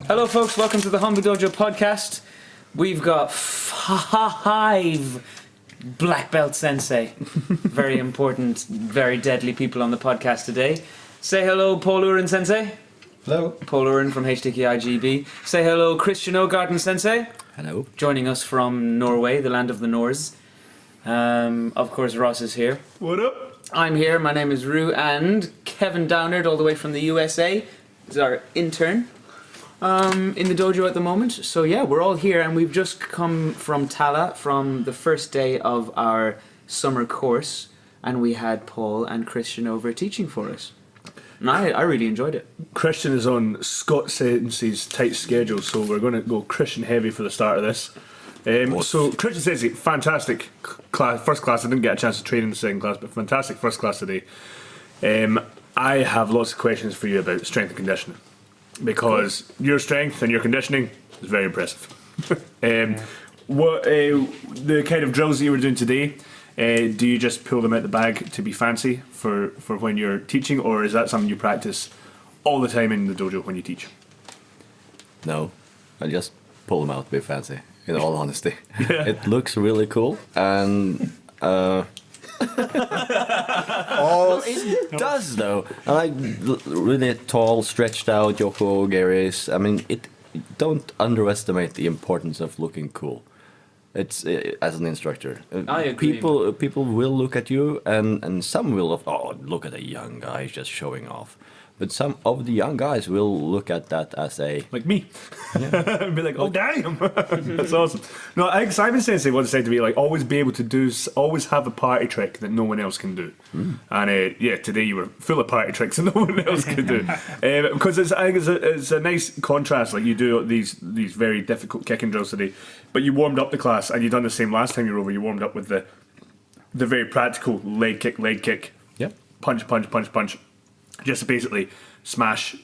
Hello folks, welcome to the Hombu Dojo podcast. We've got 5 black belt sensei. Very important, very deadly people on the podcast today. Say hello, Paul Uren sensei. Hello. Paul Uren from HTKIGB. Say hello, Christian Oygarden sensei. Hello. Joining us from Norway, the land of the Norse. Of course, Ross is here. What up? I'm here, my name is Rue, and Kevin Downard, all the way from the USA, is our intern in the dojo at the moment. So yeah, we're all here, and we've just come from Tala, from the first day of our summer course, and we had Paul and Christian over teaching for us. And I really enjoyed it. Christian is on Scott Sensei's tight schedule, so we're going to go Christian heavy for the start of this. So Christian Sensei, fantastic class, first class. I didn't get a chance to train in the second class, but fantastic first class today. I have lots of questions for you about strength and conditioning, because your strength and your conditioning is very impressive. What the kind of drills that you were doing today, do you just pull them out the bag to be fancy for when you're teaching, or is that something you practice all the time in the dojo when you teach? No, I just pull them out to be fancy, in all honesty. It looks really cool, and it does though. I like really tall, stretched out Yoko Geris. I mean, don't underestimate the importance of looking cool. It's as an instructor. I agree. People will look at you, and some will. Oh, look at a young guy just showing off. But some of the young guys will look at that as a... Like me. Yeah. And be like, oh, damn. That's awesome. No, I think Simon Sensei once said to me, like, always be able to always have a party trick that no one else can do. And yeah, today you were full of party tricks that no one else could do. Because I think it's a nice contrast. Like, you do these very difficult kicking drills today, but you warmed up the class, and you done the same last time you were over. You warmed up with the very practical leg kick. Yep. Punch. Just to basically smash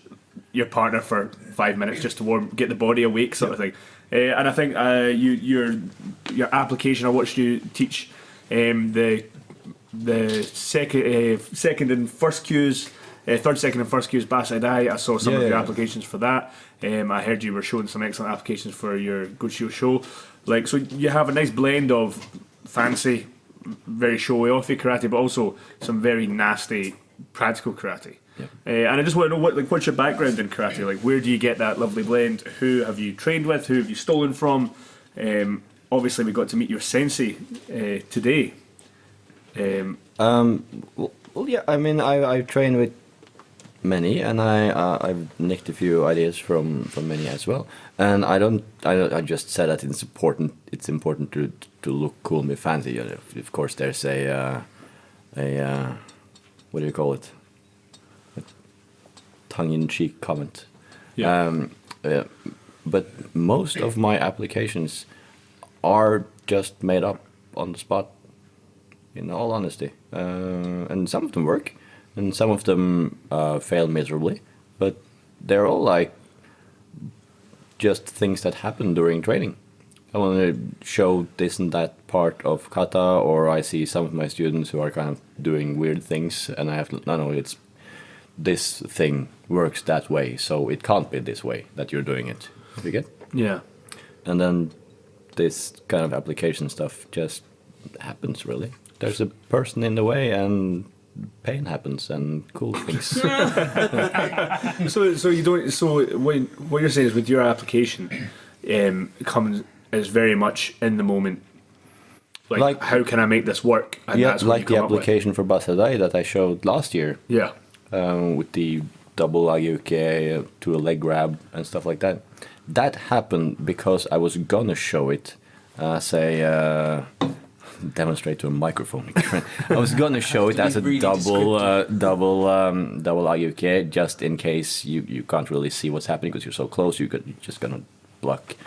your partner for 5 minutes, just to get the body awake, sort of thing. And I think your application. I watched you teach the second and first cues, third, second, and first cues Basai Dai. I saw some of your applications for that. I heard you were showing some excellent applications for your Goshio show. Like, so you have a nice blend of fancy, very showy offy karate, but also some very nasty practical karate. Yep. And I just want to know what's your background in karate? Like, where do you get that lovely blend? Who have you trained with? Who have you stolen from? Obviously, we got to meet your sensei today. Well, yeah. I mean, I've trained with many, and I've nicked a few ideas from many as well. And I just said that it's important to look cool and be fancy. You know, of course, there's a what do you call it? Tongue-in-cheek comment. Yeah. But most of my applications are just made up on the spot, in all honesty. And some of them work, and some of them fail miserably. But they're all like just things that happen during training. I want to show this and that part of kata, or I see some of my students who are kind of doing weird things, and I have to, no, it's this thing works that way, so it can't be this way that you're doing it. You get? Yeah. And then this kind of application stuff just happens, really. There's a person in the way, and pain happens, and cool things. So you don't. So what you're saying is, with your application, comes is very much in the moment. Like how can I make this work? And yeah, that's what like the application for Basadai that I showed last year. Yeah. With the double ayuke to a leg grab and stuff like that. That happened because I was gonna show it, demonstrate to a microphone. I was gonna show it as a really double ayuke, just in case you can't really see what's happening because you're so close. You're just gonna block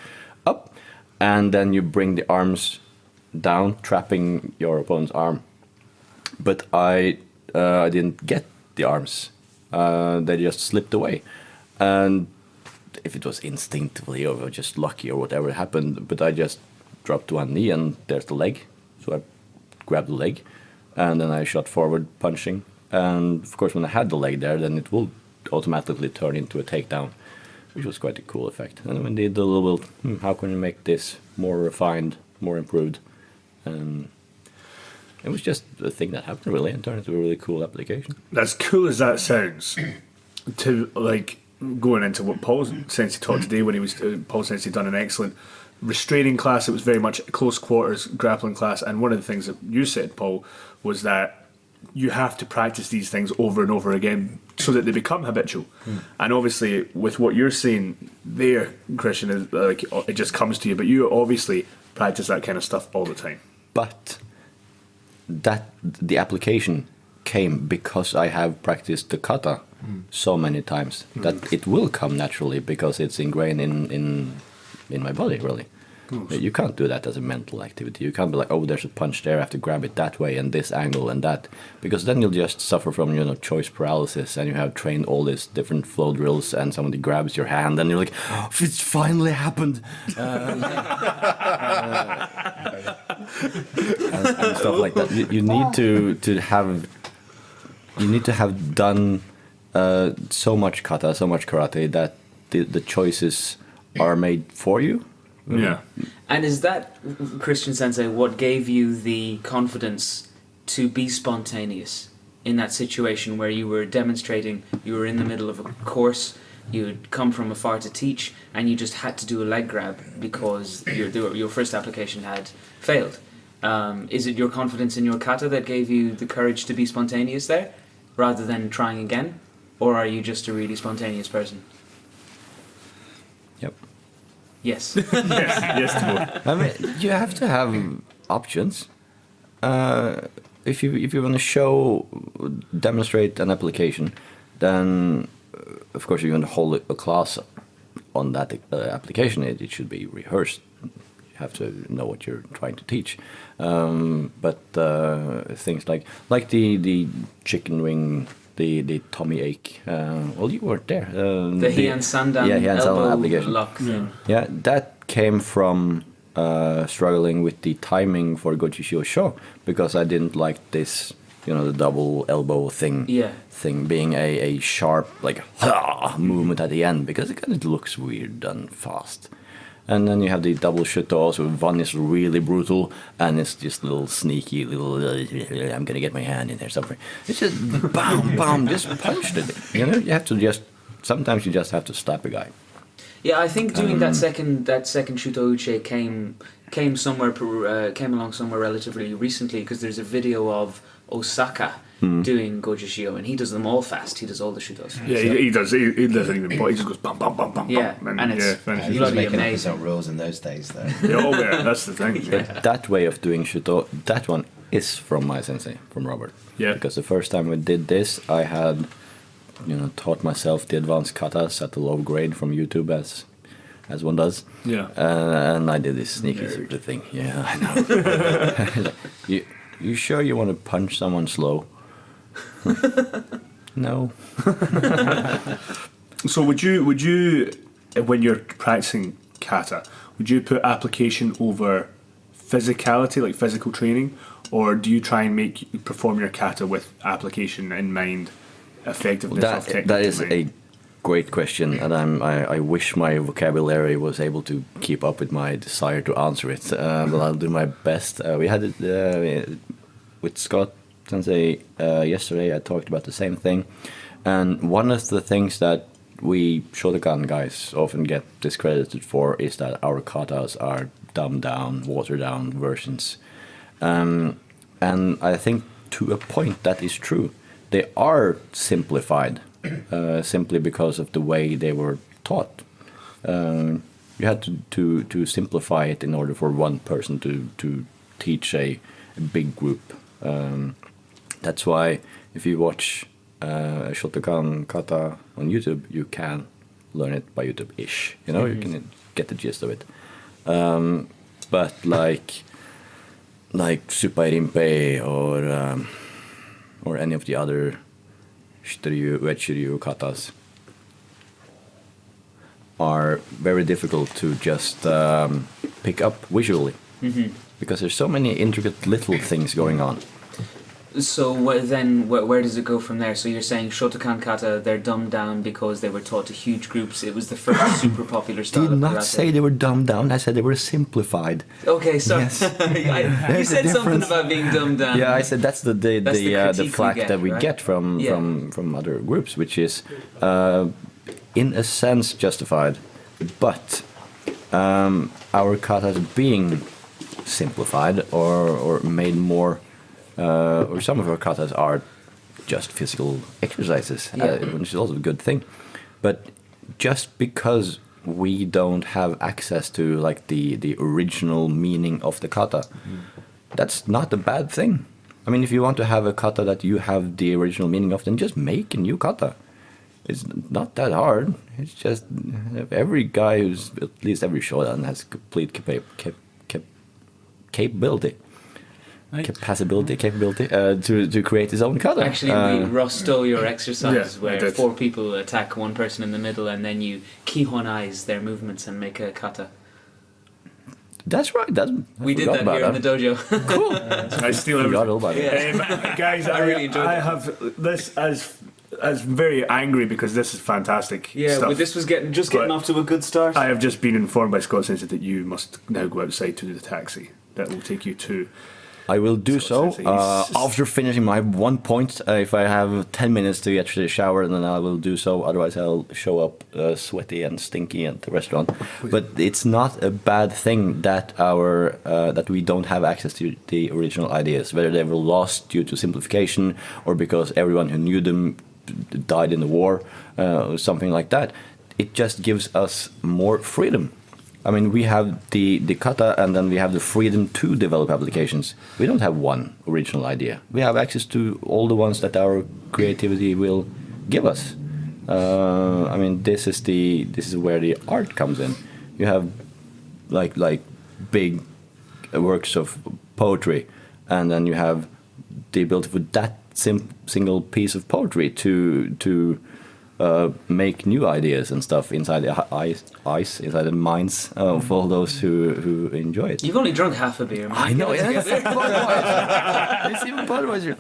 up, and then you bring the arms down, trapping your opponent's arm. But I didn't get the arms. They just slipped away, and if it was instinctively or just lucky or whatever happened, but I just dropped to one knee and there's the leg, so I grabbed the leg, and then I shot forward punching, and of course when I had the leg there, then it will automatically turn into a takedown. which was quite a cool effect. And we did a little, how can we make this more refined, more improved? And it was just a thing that happened really and turned into a really cool application. As cool as that sounds, to like going into what Paul Sensei taught today when he was Paul Sensei done an excellent restraining class. It was very much a close quarters grappling class, and one of the things that you said, Paul, was that you have to practice these things over and over again so that they become habitual. And obviously, with what you're saying there, Christian, is like it just comes to you. But you obviously practice that kind of stuff all the time. But that the application came because I have practiced the kata so many times that it will come naturally because it's ingrained in my body, really. You can't do that as a mental activity. You can't be like, oh, there's a punch there, I have to grab it that way and this angle and that, because then you'll just suffer from, choice paralysis, and you have trained all these different flow drills and somebody grabs your hand and you're like, oh, it's finally happened. And stuff like that. You need to have done so much kata, so much karate that the choices are made for you. Yeah. And is that, Christian Sensei, what gave you the confidence to be spontaneous in that situation where you were demonstrating, you were in the middle of a course, you had come from afar to teach, and you just had to do a leg grab because your first application had failed? Is it your confidence in your kata that gave you the courage to be spontaneous there, rather than trying again? Or are you just a really spontaneous person? Yep. Yes. yes to both. I mean, you have to have options. If you want to demonstrate an application, then of course you're going to hold a class on that application. It should be rehearsed. You have to know what you're trying to teach. But things like the chicken wing, the tummy ache. Well, you weren't there. The herein sandan elbow application. lock thing. Yeah, that came from struggling with the timing for Goju Shosho because I didn't like this, the double elbow thing. Yeah. Thing being a sharp movement at the end because it kind of looks weird and fast. And then you have the double shuto, so one is really brutal, and it's just little sneaky, I'm gonna get my hand in there somewhere. It's just bam, bam, just punched it. You have to sometimes you just have to slap a guy. Yeah, I think doing that second shuto uche came along somewhere relatively recently because there's a video of Osaka doing Goju Shio, and he does them all fast. He does all the shutos. Yeah, he does. He doesn't even. He just goes bam, bam, bam, bam. Yeah, bam, and it's finishes. He was bloody making amazing. up his own rules in those days, though. Yeah, that's the thing. But that way of doing shuto, that one is from my sensei, from Robert. Yeah. Because the first time we did this, I had, taught myself the advanced katas at a low grade from YouTube as one does. Yeah. And I did this sneaky sort of thing. Yeah, I know. You sure you want to punch someone slow? No. So would you, when you're practicing kata, would you put application over physicality, like physical training, or do you try and perform your kata with application in mind, effectiveness of technique? That is in mind? a great question, and I wish my vocabulary was able to keep up with my desire to answer it, but I'll do my best. We had it with Scott Sensei yesterday. I talked about the same thing, and one of the things that we Shotokan guys often get discredited for is that our katas are dumbed down, watered down versions, and I think to a point that is true. They are simplified. Simply because of the way they were taught. You had to simplify it in order for one person to teach a big group. That's why if you watch Shotokan kata on YouTube, you can learn it by YouTube-ish. You can get the gist of it. But like Supai Rinpei or any of the other Shiryu, Uechiryu katas are very difficult to just pick up visually because there's so many intricate little things going on. So where does it go from there? So you're saying Shotokan kata, they're dumbed down because they were taught to huge groups. It was the first super popular style Did of not karate. say they were dumbed down. I said they were simplified. Okay, so Yes. you There's a said something difference. about being dumbed down. Yeah, I said that's the critique flack we get, that we right? get from other groups, which is in a sense justified, but our katas being simplified or made more, or some of our katas are just physical exercises, which is also a good thing. But just because we don't have access to like the original meaning of the kata, that's not a bad thing. I mean, if you want to have a kata that you have the original meaning of, then just make a new kata. It's not that hard. It's just every guy who's at least every shodan has complete capability to create his own kata. Actually, Ross stole your exercise Yeah, I where did. 4 people attack one person in the middle and then you kihonize their movements and make a kata. That's right. We did that here in the dojo. Cool. I steal Forgot everything. all about it. Guys, I really enjoyed I that. have this as very angry because this is fantastic Yeah, stuff. but this was getting off to a good start. I have just been informed by Scott Sensei that you must now go outside to the taxi that will take you to. I will do so Scott Sensei. after finishing my 1 point. If I have 10 minutes to get to the shower, then I will do so. Otherwise, I'll show up sweaty and stinky at the restaurant. But it's not a bad thing that that we don't have access to the original ideas, whether they were lost due to simplification or because everyone who knew them died in the war, or something like that. It just gives us more freedom. I mean, we have the kata, and then we have the freedom to develop applications. We don't have one original idea. We have access to all the ones that our creativity will give us. I mean, this is where the art comes in. You have like big works of poetry, and then you have the ability for that single piece of poetry to make new ideas and stuff inside the inside the minds of all those who enjoy it. You've only drunk half a beer, man. I know, Get it yeah. together. It's even Budweiser.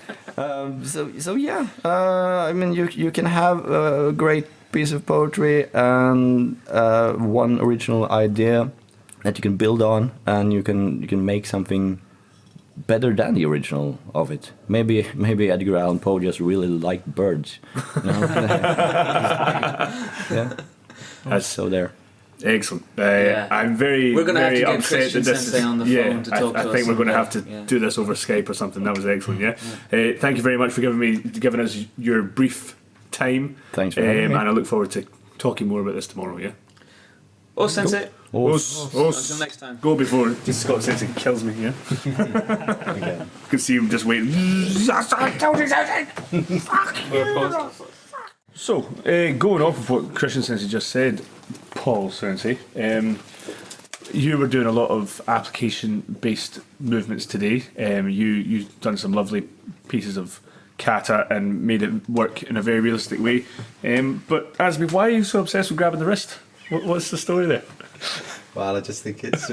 So yeah, I mean, you can have a great piece of poetry and one original idea that you can build on, and you can make something better than the original of it. Maybe Edgar Allan Poe just really liked birds. You know? Yeah. That's So there. excellent. Yeah. I'm very, We're gonna have very to get upset Christian that this Sensei on the phone to talk I to think us we're going to and, have to yeah. do this over Skype or something. That was excellent. Yeah. Thank you very much for giving us your brief time. Thanks for having me. And I look forward to talking more about this tomorrow. Yeah. Oh, Sensei. Until next time. Go before Scott Sensei kills me. Yeah. Okay. You can see him just waiting. So, going off of what Christian Sensei just said, Paul Sensei, you were doing a lot of application-based movements today. You've done some lovely pieces of kata and made it work in a very realistic way. But Asmi, why are you so obsessed with grabbing the wrist? What's the story there? Well, I just think it's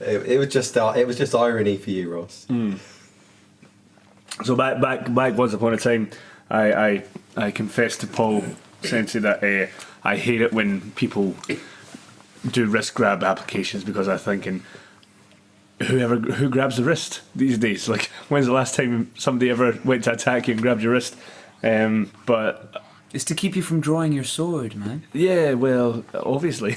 it was just irony for you, Ross. So back once upon a time, I confessed to Paul Sensei that I hate it when people do wrist grab applications because I'm thinking, who grabs the wrist these days? Like, when's the last time somebody ever went to attack you and grabbed your wrist? But It's to keep you from drawing your sword, man. yeah, well, obviously.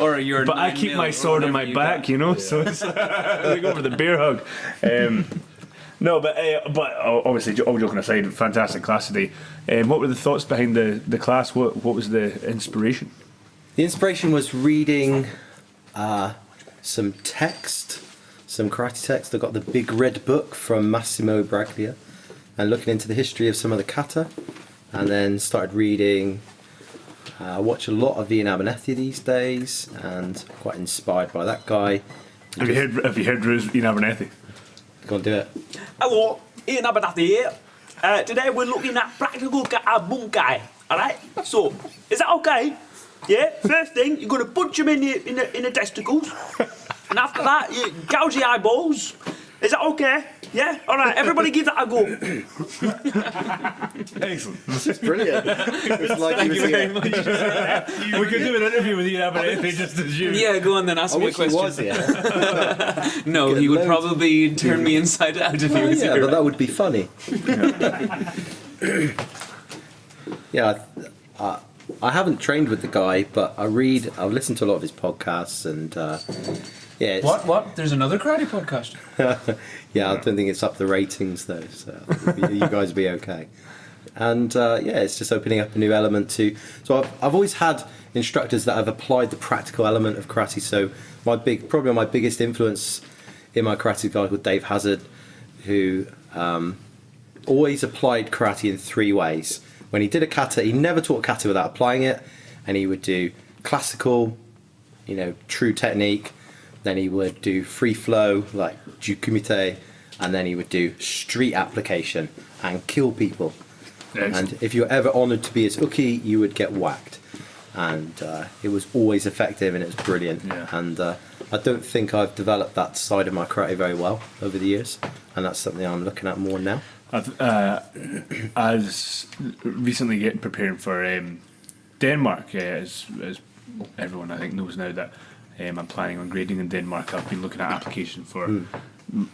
Or your. But I keep my sword on my back, you know. So it's I go for the bear hug. No, but obviously, all joking aside, fantastic class today. What were the thoughts behind the class? What was the inspiration? The inspiration was reading some text, some karate text. I got the Big Red Book from Massimo Braglia, and looking into the history of some of the kata, and then started reading. I watch a lot of Iain Abernethy these days, and quite inspired by that guy. Have you heard Iain Abernethy? Go on, do it. Hello, Iain Abernethy here. Today we're looking at practical kata bunkai. Alright? So, is that okay? Yeah? First thing, you're going to punch him in the testicles. And after that, you gouge the eyeballs. Is that okay? Yeah? Alright, everybody give that a go. Excellent. This is brilliant. It's like Thank he you was very here. much. We could do an interview with Iain Abernethy just as you. Yeah, go on then, ask I me a wish he question. was here. No, Get he would loads. probably turn me inside out if he Oh, was yeah, here. but that would be funny. Yeah, I haven't trained with the guy, but I've listened to a lot of his podcasts, and yeah, What? There's another karate podcast. yeah, I don't think it's up the ratings though, so you guys will be okay. And yeah, it's just opening up a new element to. So I've always had instructors that have applied the practical element of karate. So my biggest influence in my karate is a guy called Dave Hazard, who always applied karate in 3 ways. When he did a kata, he never taught kata without applying it, and he would do classical, true technique. Then he would do free flow, like jukumite, and then he would do street application and kill people. Excellent. And if you were ever honoured to be his uki, you would get whacked. And it was always effective, and it was brilliant. Yeah. And I don't think I've developed that side of my karate very well over the years, and that's something I'm looking at more now. I was recently getting preparing for Denmark, as everyone I think knows now that I'm planning on grading in Denmark. I've been looking at application for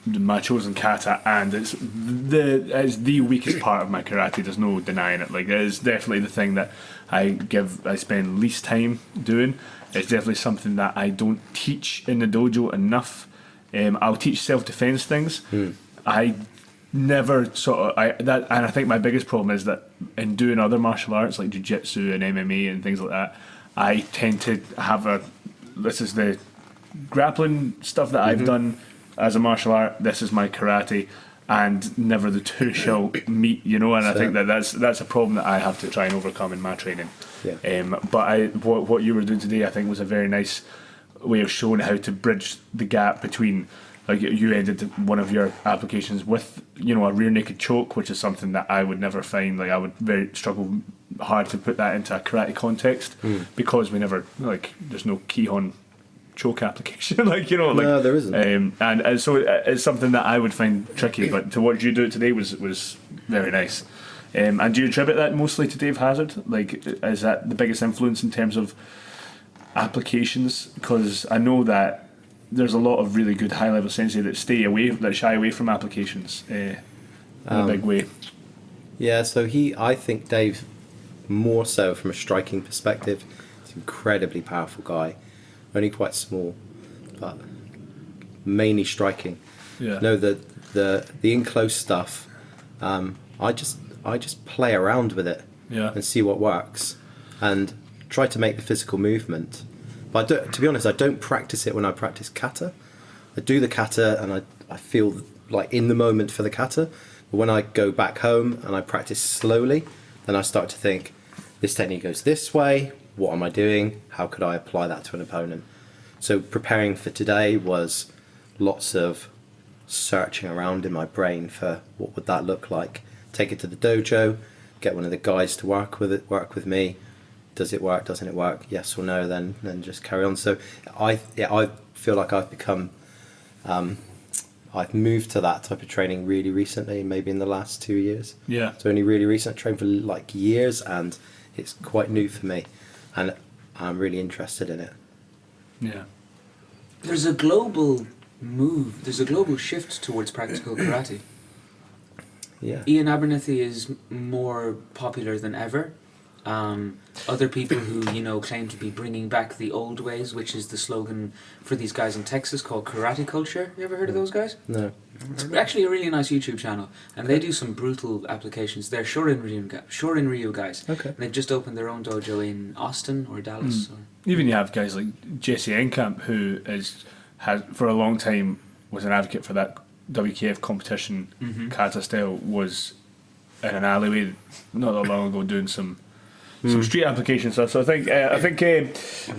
my chosen kata, and it's the weakest part of my karate. There's no denying it. Like, it is definitely the thing that I spend least time doing. It's definitely something that I don't teach in the dojo enough. I'll teach self-defense things. I never and I think my biggest problem is that in doing other martial arts like jiu-jitsu and MMA and things like that, I tend to have this is the grappling stuff that I've done as a martial art, this is my karate, and never the two shall meet, and I think that's a problem that I have to try and overcome in my training. But what you were doing today, I think, was a very nice way of showing how to bridge the gap between, like, you ended one of your applications with a rear naked choke, which is something that I would never find. Like, I would struggle hard to put that into a karate context because we never, like, there's no kihon choke application. No, there isn't. And so it's something that I would find tricky, but to watch you do it today was very nice. And do you attribute that mostly to Dave Hazard? Like, is that the biggest influence in terms of applications? Because I know that there's a lot of really good high-level sensei that shy away from applications in a big way. Yeah, so I think Dave, more so from a striking perspective, he's an incredibly powerful guy. Only quite small, but mainly striking. Yeah. No, the in-close stuff, I just play around with it and see what works, and try to make the physical movement. But to be honest, I don't practice it when I practice kata. I do the kata and I feel like in the moment for the kata. But when I go back home and I practice slowly, then I start to think, this technique goes this way, what am I doing? How could I apply that to an opponent? So preparing for today was lots of searching around in my brain for what would that look like. Take it to the dojo, get one of the guys to work with me. Does it work? Doesn't it work? Yes or no? Then just carry on. So I feel like I've become, I've moved to that type of training really recently, maybe in the last 2 years. Yeah. So only really recent. I trained for like years, and it's quite new for me, and I'm really interested in it. Yeah. There's a global move. There's a global shift towards practical karate. Yeah. Iain Abernethy is more popular than ever. Other people who claim to be bringing back the old ways, which is the slogan for these guys in Texas called Karate Culture. You ever heard of those guys? No. It's actually a really nice YouTube channel, and they do some brutal applications. They're Shorin Ryu guys. Okay. And they've just opened their own dojo in Austin or Dallas. Even you have guys like Jesse Enkamp, who has for a long time was an advocate for that WKF competition. Kata style was in an alleyway not that long ago doing some street application stuff. So I think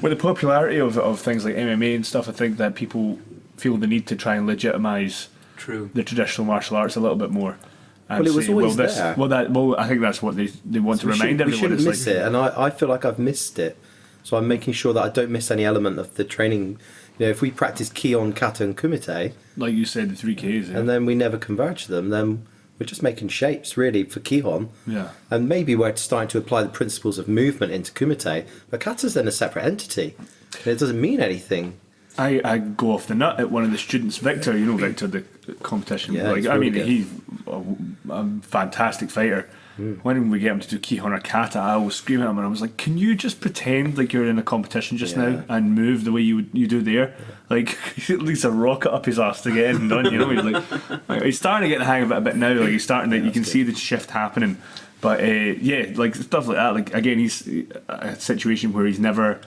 with the popularity of things like MMA and stuff, I think that people feel the need to try and legitimise the traditional martial arts a little bit more. And Well, it was always there. I think that's what they want to remind everyone. We shouldn't It's miss it, and I feel like I've missed it. So I'm making sure that I don't miss any element of the training You know, if we practice Kion, Kata, and Kumite, Like you said, the 3Ks. Yeah. and then we never converge them, then we're just making shapes really for Kihon. Yeah. And maybe we're starting to apply the principles of movement into Kumite, but Kata's then a separate entity. And it doesn't mean anything. I go off the nut at one of the students, Victor. You know Victor, the competition. Yeah, like he's I really mean, good. he's a fantastic fighter. When we get him to do Kihon or Kata, I always scream at him, and I was like, "Can you just pretend like you're in a competition just Yeah. now and move the way you do there? Like at least a rocket up his ass to get it done." You know, he's starting to get the hang of it a bit now. Like he's starting to, you can see the shift happening. But yeah, like stuff like that. Like again, he's a situation where he's never.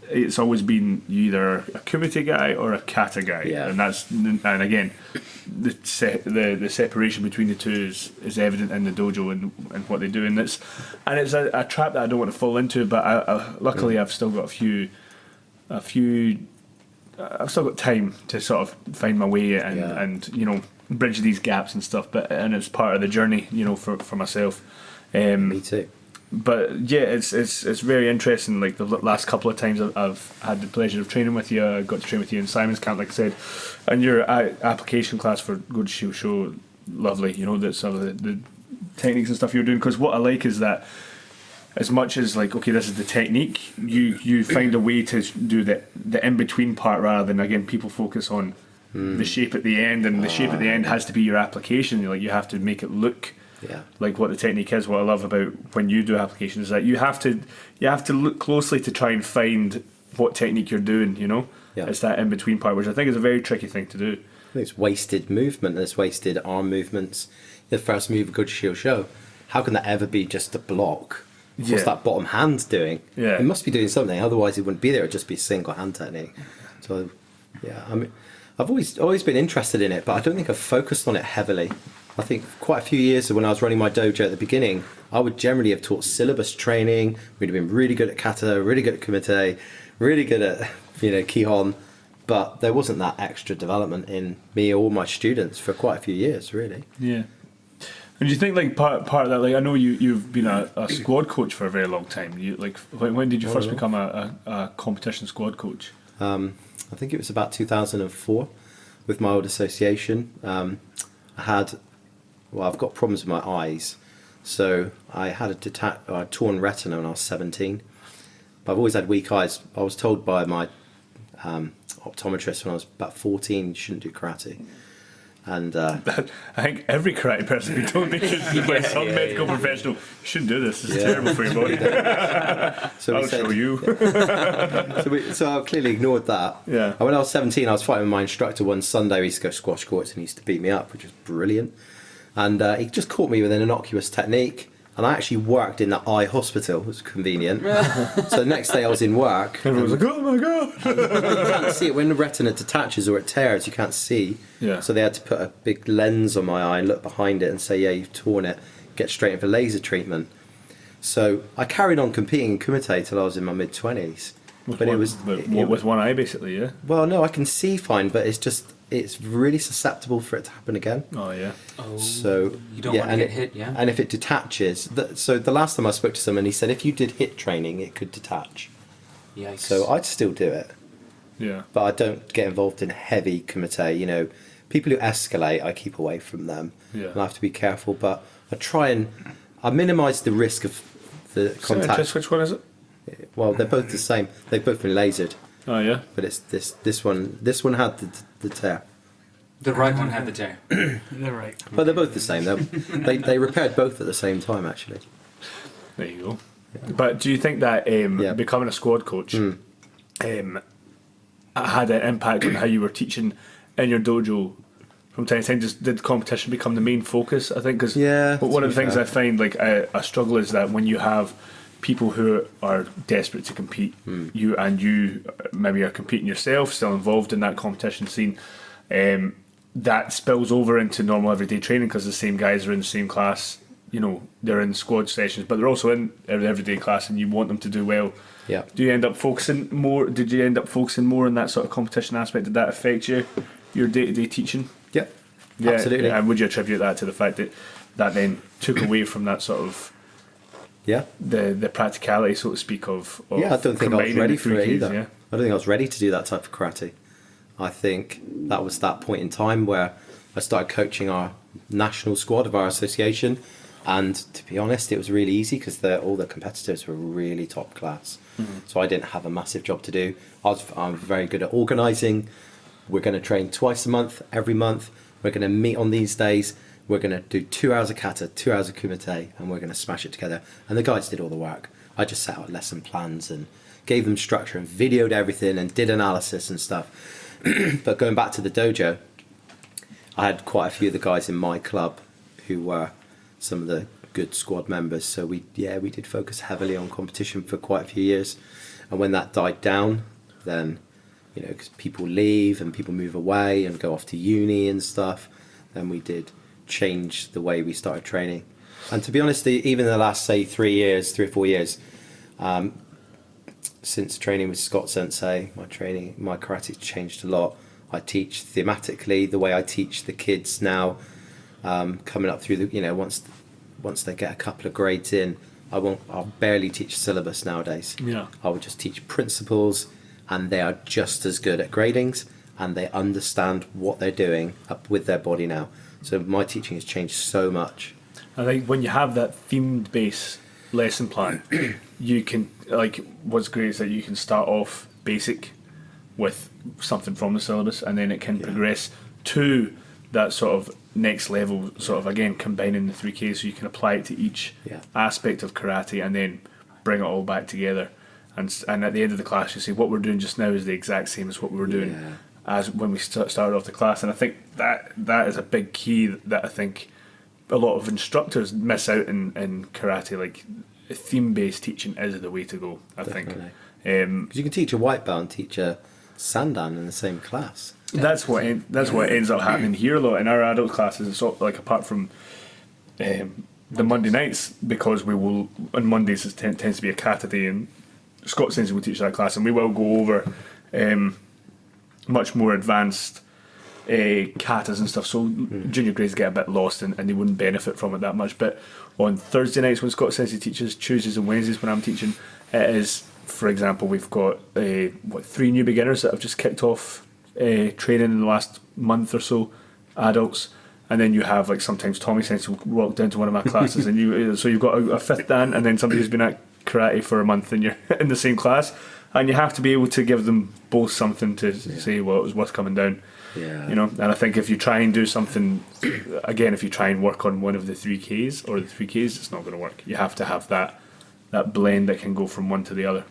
It's always been either a kumite guy or a kata guy, Yeah. and again, the separation between the two is evident in the dojo and what they do, and it's a trap that I don't want to fall into. But luckily, I've still got a few. I've still got time to sort of find my way and you know bridge these gaps and stuff. And it's part of the journey, you know, for myself. Me too. But yeah, it's very interesting. Like the last couple of times I've had the pleasure of training with you, I got to train with you in Simon's camp, like I said, and your application class for Good Shield Show, lovely. You know, that some of the techniques and stuff you're doing. Because what I like is that as much as like, okay, this is the technique, you find a way to do the in between part rather than again people focus on the shape at the end, and the shape at the end has to be your application. Like you have to make it look. Yeah. Like what the technique is. What I love about when you do applications is that you have to look closely to try and find what technique you're doing. You know, Yeah. it's that in between part, which I think is a very tricky thing to do. I think it's wasted movement. There's wasted arm movements. The first move of Good Shield Show. How can that ever be just a block? Yeah. What's that bottom hand doing? Yeah. It must be doing something. Otherwise, it wouldn't be there. It'd just be a single hand technique. So, yeah. I mean, I've always been interested in it, but I don't think I've focused on it heavily. I think quite a few years when I was running my dojo at the beginning, I would generally have taught syllabus training. We'd have been really good at kata, really good at kumite, really good at Kihon, but there wasn't that extra development in me or my students for quite a few years, really. Yeah. And do you think like part of that, like I know you've been a squad coach for a very long time. You like when did you first become a competition squad coach? I think it was about 2004 with my old association. I've got problems with my eyes, so I had a torn retina when I was 17. But I've always had weak eyes. I was told by my optometrist when I was about 14 you shouldn't do karate. And I think every karate person who told me by some medical professional, you shouldn't do this. It's terrible for your body. so I'll show you. So I clearly ignored that. Yeah. And when I was 17, I was fighting with my instructor one Sunday. We used to go squash courts and he used to beat me up, which was brilliant. And he just caught me with an innocuous technique. And I actually worked in that eye hospital. It was convenient. So the next day I was in work. Everyone was like, oh my god. You can't see it when the retina detaches or it tears. You can't see. Yeah. So they had to put a big lens on my eye and look behind it and say, "Yeah, you've torn it. Get straight in for laser treatment." So I carried on competing in kumite till I was in my mid-20s. With one eye, basically, yeah. Well, no, I can see fine, but it's really susceptible for it to happen again. Oh yeah. Oh, So you don't want to and get hit, yeah? And if it detaches, so the last time I spoke to someone, he said if you did hit training, it could detach. Yikes. So I'd still do it. Yeah. But I don't get involved in heavy kumite. You know, people who escalate, I keep away from them. Yeah. And I have to be careful. But I minimise the risk of the contact. Just which one is it? Well, they're both the same. They've both been lasered, Oh yeah. but it's this one. This one had the tear. The right one had the tear. They're right. But they're both the same. They repaired both at the same time, actually. There you go. But do you think that becoming a squad coach had an impact on how you were teaching in your dojo from time to time? Just did competition become the main focus? I think because Yeah, one of to the be things fair. I find like a struggle is that when you have people who are desperate to compete, you maybe are competing yourself, still involved in that competition scene. That spills over into normal everyday training because the same guys are in the same class. You know, they're in squad sessions, but they're also in everyday class, and you want them to do well. Yeah. Do you end up focusing more? Did you end up focusing more on that sort of competition aspect? Did that affect your day-to-day teaching? Yep. Yeah, Absolutely. And would you attribute that to the fact that then took away from that sort of Yeah. the practicality, so to speak, of Yeah, I don't think I was combining ready the for three it Ks, either. yeah? I don't think I was ready to do that type of karate. I think that was that point in time where I started coaching our national squad of our association, and to be honest, it was really easy because all the competitors were really top class. So I didn't have a massive job to do. I'm very good at organising. We're going to train twice a month, every month. We're going to meet on these days. We're going to do 2 hours of kata, 2 hours of kumite, and we're going to smash it together. And the guys did all the work. I just set out lesson plans and gave them structure and videoed everything and did analysis and stuff. But going back to the dojo, I had quite a few of the guys in my club who were some of the good squad members. So we did focus heavily on competition for quite a few years. And when that died down, then, because people leave and people move away and go off to uni and stuff, then we did change the way we started training. And to be honest, even the last, say, 3 or 4 years, since training with Scott Sensei, my karate's changed a lot. I teach thematically the way I teach the kids now, coming up through the, once they get a couple of grades in, I'll barely teach syllabus nowadays. Yeah. I will just teach principles, and they are just as good at gradings, and they understand what they're doing up with their body now. So my teaching has changed so much. I think when you have that themed base lesson plan, you can, what's great is that you can start off basic with something from the syllabus, and then it can progress to that sort of next level, sort of again combining the 3Ks, so you can apply it to each aspect of karate and then bring it all back together. And at the end of the class, you see what we're doing just now is the exact same as what we were doing as when we started off the class. And I think that is a big key that I think a lot of instructors miss out in karate. Like, theme-based teaching is the way to go, I think. Because you can teach a white belt and teach a sandan in the same class. That's what ends up happening here a lot in our adult classes. It's all, apart from the Monday nights, because we will on Mondays it tends to be a kata day, and Scott Sensei will teach that class, and we will go over much more advanced katas and stuff. So junior grades get a bit lost, and they wouldn't benefit from it that much. But on Thursday nights when Scott Sensei teaches, Tuesdays and Wednesdays when I'm teaching, it is, for example, we've got 3 new beginners that have just kicked off training in the last month or so, adults, and then you have sometimes Tommy Sensei will walk down to one of my classes, and you've got a 5th dan, and then somebody who's been at karate for a month, and you're in the same class, and you have to be able to give them both something to say, well, it was worth coming down. And I think if you try and do something, again, if you try and work on one of the 3Ks or the 3Ks, it's not going to work. You have to have that blend that can go from one to the other.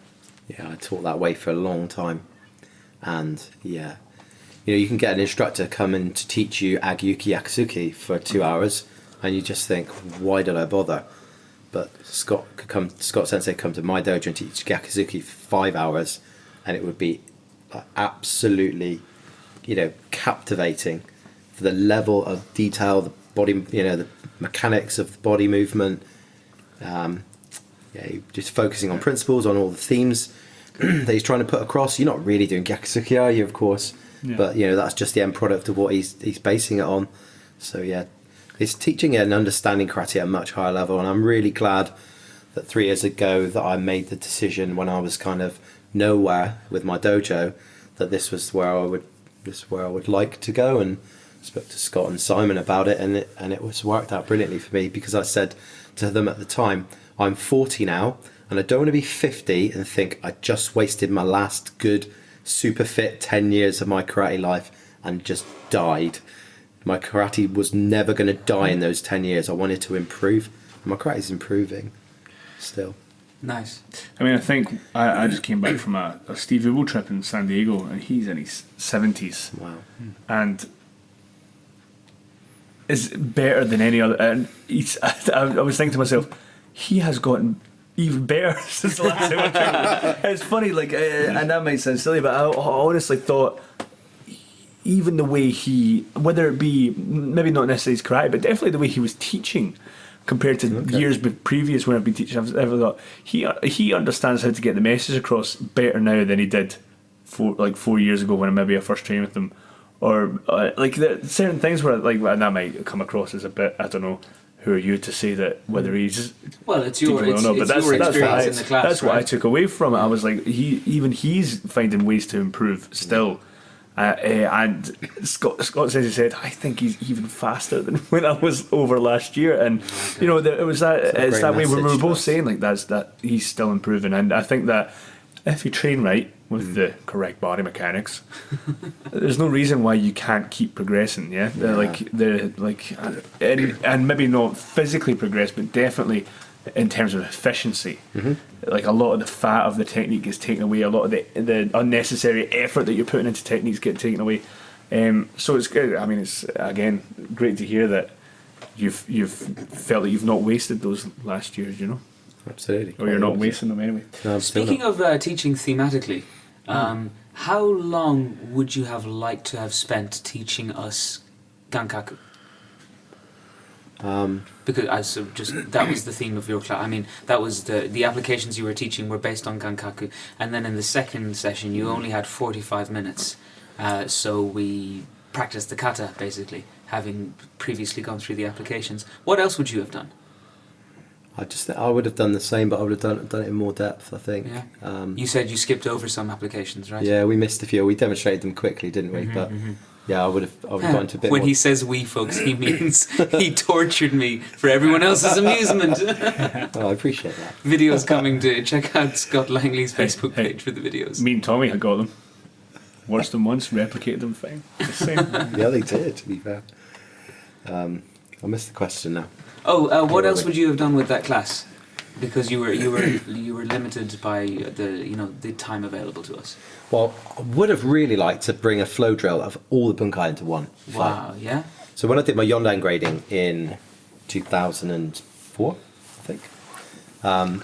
Yeah, I taught that way for a long time, and you can get an instructor come in to teach you Agyuki Yakusuki for 2 hours, and you just think, why did I bother? But Scott Sensei come to my dojo and teach Yakusuki for 5 hours, and it would be absolutely, captivating for the level of detail, the body, the mechanics of the body movement. Just focusing on principles, on all the themes that he's trying to put across. You're not really doing Yakusuki, are you? Of course. Yeah. But that's just the end product of what he's basing it on. So it's teaching and understanding karate at a much higher level, and I'm really glad that 3 years ago that I made the decision when I was kind of nowhere with my dojo that this was where I would like to go, and spoke to Scott and Simon about it, and it was worked out brilliantly for me, because I said to them at the time, I'm 40 now, and I don't want to be 50 and think I just wasted my last good super fit 10 years of my karate life and just died. My karate was never going to die in those 10 years. I wanted to improve. My karate's improving still. Nice. I mean, I think I just came back from a Steve Ubo trip in San Diego, and he's in his 70s. Wow. And is better than any other. And I was thinking to myself, he has gotten even better since the last time I trained. It's funny, and that might sound silly, but I honestly thought, even the way whether it be maybe not necessarily his karate, but definitely the way he was teaching compared to years previous when I've been teaching, I've ever thought he understands how to get the message across better now than he did 4 years ago when maybe I first trained with him. Or there certain things where and that might come across as a bit, I don't know, who are you to say that whether he's Well, it's your teaching well or not? But that's your what I, experience in the class. that's what I right? took away from it. I was like, he's finding ways to improve still. And Scott says, he said, I think he's even faster than when I was over last year. And you know, it was that it's great that way when we were message for both us. saying like that he's still improving. And I think that if you train right with the correct body mechanics, there's no reason why you can't keep progressing. Yeah, and maybe not physically progress, but definitely in terms of efficiency. Like a lot of the fat of the technique gets taken away, a lot of the unnecessary effort that you're putting into techniques get taken away. So it's good. I mean, it's again great to hear that you've felt that you've not wasted those last years, you know, Absolutely. or you're not wasting them anyway. No, I'm still Speaking not. of teaching thematically, how long would you have liked to have spent teaching us Gankaku? Because that was the theme of your class. I mean, that was the applications you were teaching were based on Gankaku, and then in the second session you only had 45 minutes, so we practiced the kata basically, having previously gone through the applications. What else would you have done? I would have done the same, but I would have done it in more depth, I think. Yeah. You said you skipped over some applications, right? Yeah, we missed a few. We demonstrated them quickly, didn't we? But yeah, I would have gone into a bit When more. he says we, folks, he means he tortured me for everyone else's amusement. Oh, I appreciate that. Videos coming to check out Scott Langley's Facebook page for the videos. Me and Tommy had got them. Watched them once, replicated them fine. The same. Yeah, they did. To be fair, I missed the question now. Oh, what else would you have done with that class? Because you were limited by the time available to us. Well, I would have really liked to bring a flow drill of all the bunkai into one fight. Wow, yeah. So when I did my Yondan grading in 2004, I think, I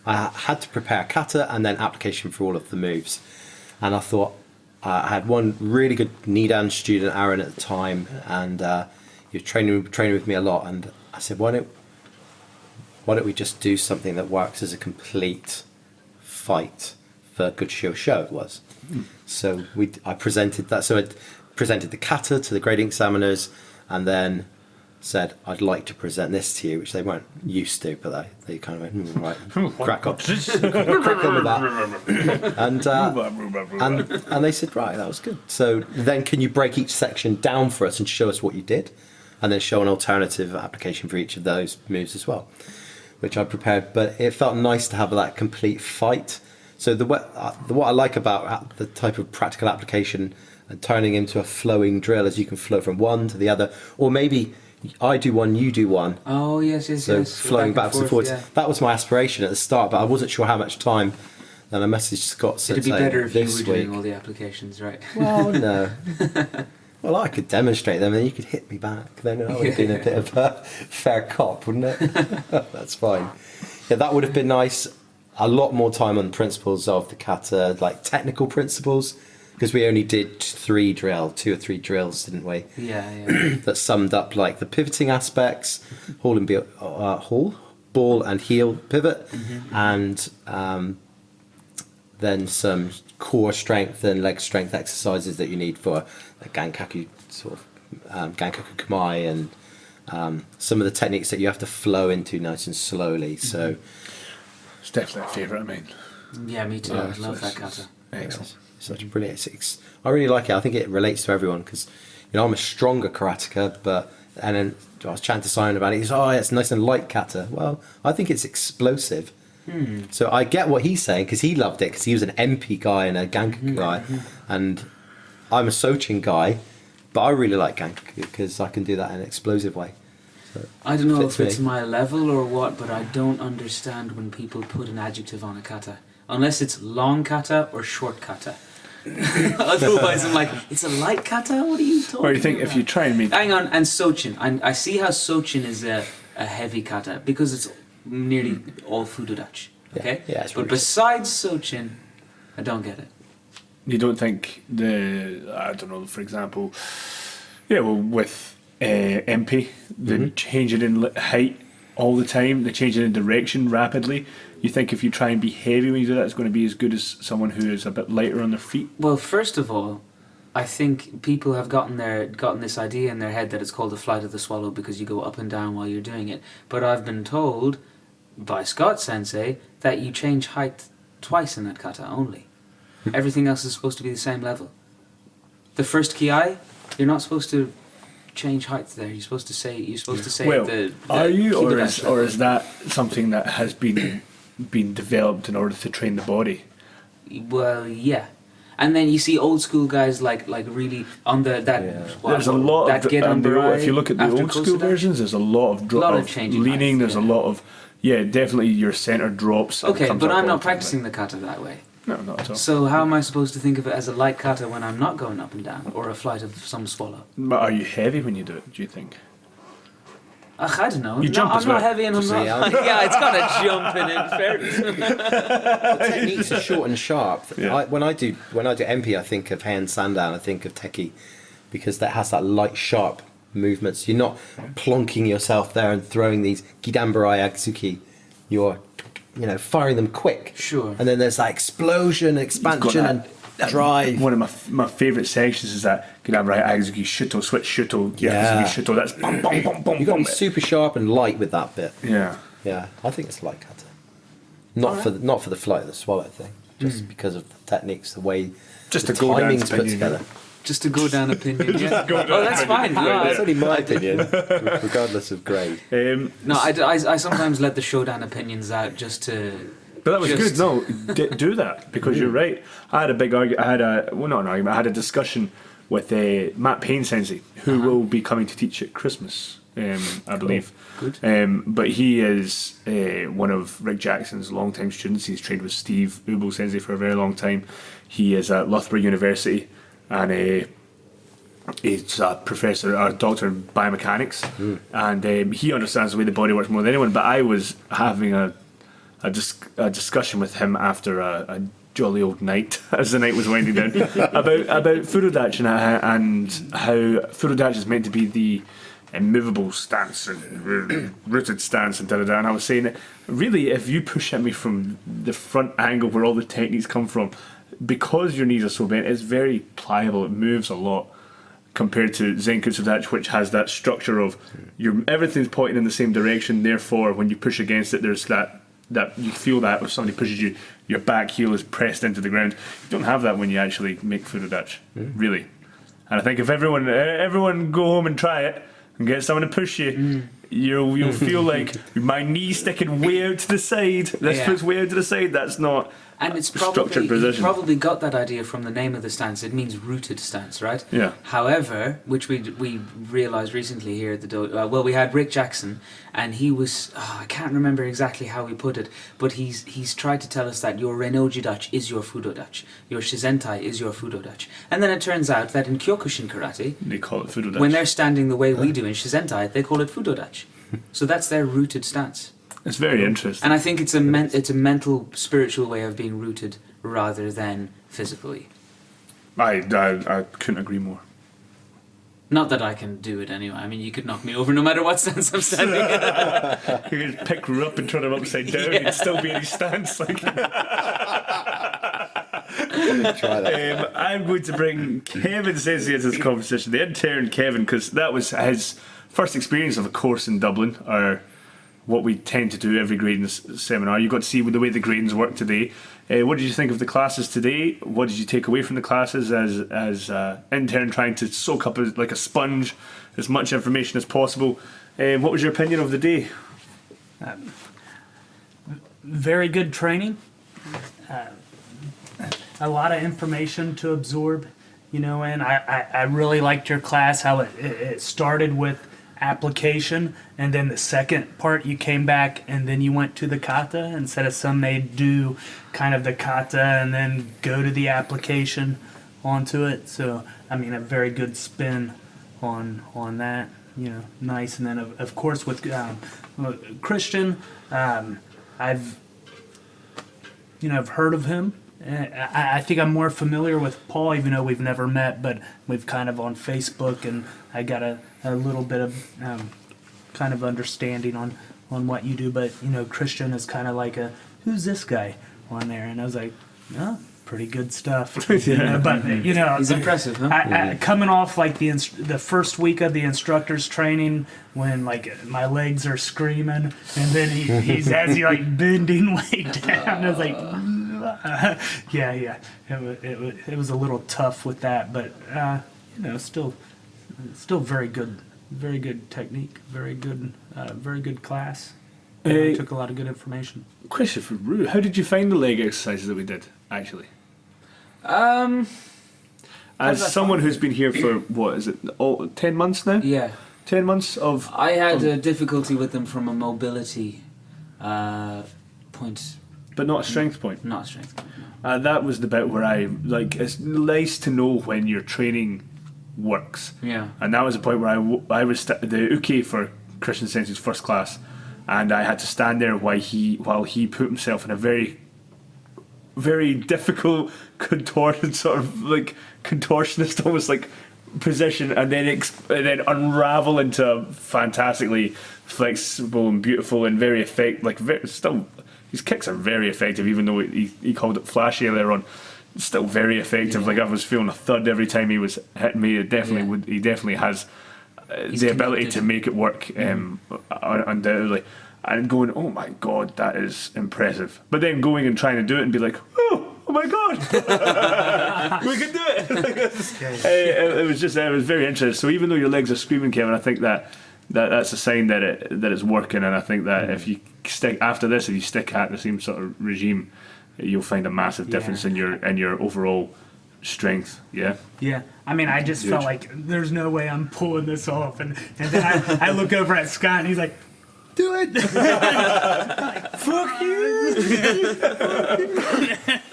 had to prepare kata and then application for all of the moves. And I thought I had one really good Nidan student, Aaron, at the time, and he was training with me a lot. And I said, why don't we just do something that works as a complete fight for Guchio Show? It was. So I presented that. So I presented the kata to the grading examiners, and then said, I'd like to present this to you, which they weren't used to, but they kind of went, right, crack on. Crack on with that. And they said, right, that was good. So then can you break each section down for us and show us what you did? And then show an alternative application for each of those moves as well, which I prepared. But it felt nice to have that complete fight. So what I like about the type of practical application and turning into a flowing drill is you can flow from one to the other, or maybe I do one, you do one. Oh yes. So flowing backwards and forwards. Yeah. That was my aspiration at the start, but I wasn't sure how much time. Then I messaged Scott saying, It'd be better if you this were doing week. all the applications, right? Well, no. Well, I could demonstrate them, and you could hit me back. Then I would have been a bit of a fair cop, wouldn't it? That's fine. Yeah, that would have been nice. A lot more time on the principles of the kata, like technical principles, because we only did 2 or 3 drills, didn't we? Yeah. That summed up like the pivoting aspects, ball and heel pivot, and then some core strength and leg strength exercises that you need for a Gankaku Gankaku Kamae, and some of the techniques that you have to flow into nice and slowly. So It's definitely a favourite of mine. Yeah, me too. I love that kata. Excellent. such a brilliant. I really like it. I think it relates to everyone because I'm a stronger karateka, and then I was chatting to Simon about it. He's it's nice and light kata. Well, I think it's explosive. So I get what he's saying because he loved it because he was an MP guy and a Gankaku guy, and I'm a Sochin guy, but I really like Gankaku because I can do that in an explosive way. So I don't know fits if it's me. my level or what, but I don't understand when people put an adjective on a kata. Unless it's long kata or short kata. Otherwise I'm like, it's a light kata? What are you talking about? Or you think if you try and make... Hang on, and Sochin. I see how Sochin is a heavy kata because it's nearly all Fudodachi. Okay? Yeah, it's but really besides Sochin, I don't get it. You don't think I don't know, for example, with MP, the changing in height all the time, the changing in direction rapidly, you think if you try and be heavy when you do that, it's going to be as good as someone who is a bit lighter on their feet? Well, first of all, I think people have gotten this idea in their head that it's called the flight of the swallow because you go up and down while you're doing it. But I've been told by Scott Sensei that you change height twice in that kata only. Everything else is supposed to be the same level. The first ki, you're not supposed to change height there. You're supposed to say Well, the are you, kidodashi or level. is that something that has been developed in order to train the body? Well, yeah. And then you see old school guys like really on the that. Yeah. There's a lot that of get on if you look at the after old school Kosudachi. versions, there's a lot of Lot of of changing leaning. heights, There's a yeah. lot of definitely your center drops. and Okay, comes but up I'm all not the time, practicing the kata that way. No, not at all. So how am I supposed to think of it as a light kata when I'm not going up and down, or a flight of some swallow? But are you heavy when you do it? Do you think? Ugh, I don't know. You jump I'm as well. not heavy and I'm See, not. Yeah, it's got a jump in it. Fair. The techniques are short and sharp. Yeah. When I do MP, I think of hand sandan. I think of teki, because that has that light, sharp movements. You're not plonking yourself there and throwing these gidambarai agsuki. You're, firing them quick. Sure. And then there's that explosion, expansion, and drive. One of my favourite sections is that right Agzuki Shuto, switch Shuto, Yeah. Shuto, that's bum bum bum bum You've got to bum. be super sharp and light with that bit. Yeah. Yeah, I think it's light kata. Not for the flight of the swallow thing, just because of the techniques, the way Just the to go down timing's put opinion, together. Just to go down opinion. Yeah. Oh, that's fine. No, It's only my opinion, regardless of grade. I sometimes let the showdown opinions out just to. But that was Just- good. No, do that because you're right. I had a big argument. Not an argument. I had a discussion with Matt Payne Sensei, who will be coming to teach at Christmas, I believe. Good. But he is one of Rick Jackson's longtime students. He's trained with Steve Ubo Sensei for a very long time. He is at Loughborough University, and he's a professor, a doctor in biomechanics, and he understands the way the body works more than anyone. But I was having a discussion with him after a jolly old night, as the night was winding down, about Furodachi and how Furodachi is meant to be the immovable stance and rooted stance and da-da-da. And I was saying that really, if you push at me from the front angle where all the techniques come from, because your knees are so bent, it's very pliable. It moves a lot compared to Zenkutsu Dachi, which has that structure of everything's pointing in the same direction. Therefore, when you push against it, there's that you feel that if somebody pushes you, your back heel is pressed into the ground. You don't have that when you actually make Furodachi, really. And I think if everyone go home and try it and get someone to push you, you'll feel like my knee sticking way out to the side. This Yeah. foot's way out to the side. That's not. And it's Structured you position. probably got that idea from the name of the stance. It means rooted stance, right? Yeah. However, which we realised recently here at the dojo. We had Rick Jackson, and he was I can't remember exactly how he put it, but he's tried to tell us that your Renoji Dachi is your Fudodachi, your Shizentai is your Fudodachi, and then it turns out that in Kyokushin karate, They call it Furodachi. when they're standing the way we do in Shizentai, they call it Fudodachi. So that's their rooted stance. It's very interesting. And I think it's a mental, spiritual way of being rooted rather than physically. I couldn't agree more. Not that I can do it anyway. I mean, you could knock me over no matter what stance I'm standing in. You could pick her up and turn him upside down. Yeah. He'd still be in his stance. Like. Try that. I'm going to bring Kevin Sensei into this conversation. The intern Kevin, because that was his first experience of a course in Dublin, or what we tend to do every grading seminar. You got to see the way the gradings work today. What did you think of the classes today? What did you take away from the classes as intern trying to soak up like a sponge as much information as possible? What was your opinion of the day? Very good training. A lot of information to absorb, and I really liked your class, how it started with application, and then the second part you came back and then you went to the kata instead of some may do kind of the kata and then go to the application onto it. So I mean, a very good spin on that, nice. And then of course with Christian, I've heard of him. I think I'm more familiar with Paul, even though we've never met, but we've kind of on Facebook, and I got a little bit of kind of understanding on what you do. But Christian is kind of like who's this guy on there? And I was like, oh, pretty good stuff. But you know, He's impressive, huh? coming off like the first week of the instructor's training, when like my legs are screaming, and then he's as he like bending way down. I was like, it was a little tough with that, but you know, still very good technique, very good class. Took a lot of good information. Question for Rue: how did you find the leg exercises that we did? Actually, How as did I someone find who's been here for what is it, 10 months now? Yeah. 10 months of. I had a difficulty with them from a mobility point, But not a strength point. not a strength point. No. That was the bit where I like. It's nice to know when your training works. Yeah. And that was the point where I was the uke for Christian Sensei's first class, and I had to stand there while he put himself in a very, very difficult contorted sort of like contortionist almost like position, and then unravel into a fantastically flexible and beautiful and very still his kicks are very effective, even though he called it flashy earlier on. It's still very effective. Yeah. Like I was feeling a thud every time he was hitting me. It definitely he definitely has the ability connected. to make it work, undoubtedly. And going, oh my god, that is impressive. But then going and trying to do it and be like, oh my god, we can do it. It was very interesting. So even though your legs are screaming, Kevin, I think that's a sign that it's working. And I think that if you stick after this, if you stick at the same sort of regime, you'll find a massive difference in your overall strength. Yeah. Yeah, I mean, I just felt like there's no way I'm pulling this off, and then I look over at Scott and he's like, "Do it!" Fuck you!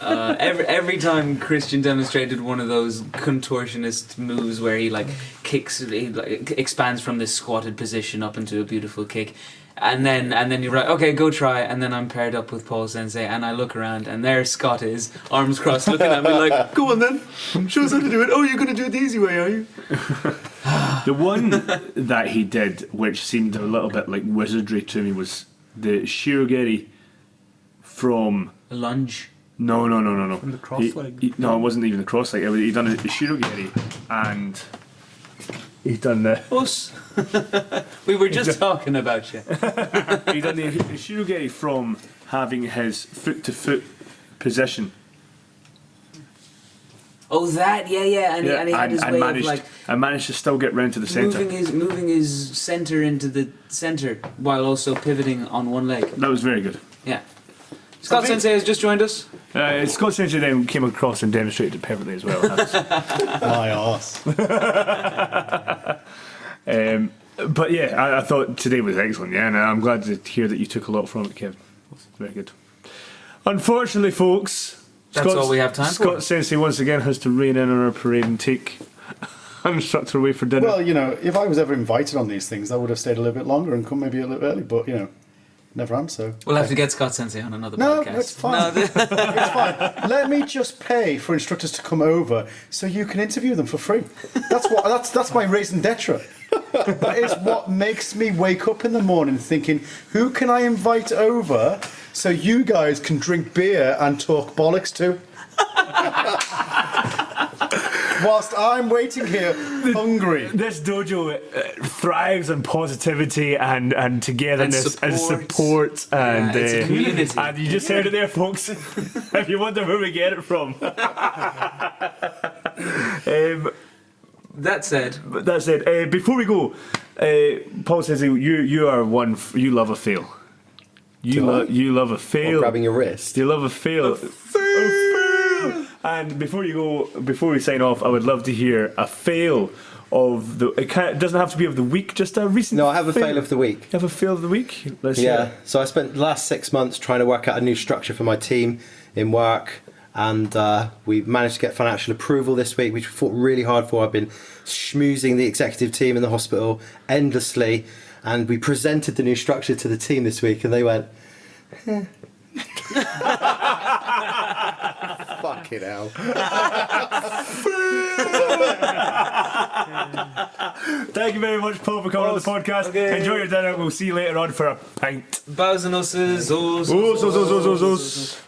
Every time Christian demonstrated one of those contortionist moves where he like kicks, he like expands from this squatted position up into a beautiful kick, and then you're right, okay, go try. And then I'm paired up with Paul Sensei, and I look around, and there Scott is, arms crossed, looking at me like, "Go on then, show us how to do it. Oh, you're gonna do it the easy way, are you?" The one that he did, which seemed a little bit like wizardry to me, was the shirogiri from. A lunge. No. From the cross leg. No, it wasn't even the cross leg. He done a shirogiri, and he done the. Us. We were just talking about you. He done the shirogiri from having his foot to foot position. Oh, that, yeah, and he had his way of like I managed to still get round to the centre. moving his center into the center while also pivoting on one leg. That was very good. Yeah. Scott Sensei has just joined us. Scott Sensei then came across and demonstrated it perfectly as well. My arse. But yeah, I thought today was excellent. Yeah, and I'm glad to hear that you took a lot from it, Kevin. Very good. Unfortunately, folks, That's all we have time for. Scott Sensei once again has to rein in on our parade and take an instructor away for dinner. Well, you know, if I was ever invited on these things, I would have stayed a little bit longer and come maybe a little early, but, you know, never am, so... We'll have to get Scott Sensei on another No, podcast. it's fine. It's fine. Let me just pay for instructors to come over so you can interview them for free. That's my raison d'etre. That is what makes me wake up in the morning thinking, who can I invite over so you guys can drink beer and talk bollocks to? Whilst I'm waiting here, hungry. This dojo thrives on positivity and togetherness and support and it's a community. and you just heard it there, folks. If you wonder where we get it from. That said, before we go, Paul says you are one. You love a fail. You love a fail. Or grabbing your wrist. You love a fail. A fail. And before we sign off, I would love to hear a fail of the. It doesn't have to be of the week. Just a recent. No, I have a fail of the week. You have a fail of the week. Let's hear Yeah, it. so I spent the last 6 months trying to work out a new structure for my team in work, and we managed to get financial approval this week, which we fought really hard for. I've been schmoozing the executive team in the hospital endlessly, and we presented the new structure to the team this week, and they went, fucking hell. Thank you very much, Paul, for coming on the podcast. Okay. Enjoy your dinner. We'll see you later on for a pint. bows and usses, Os.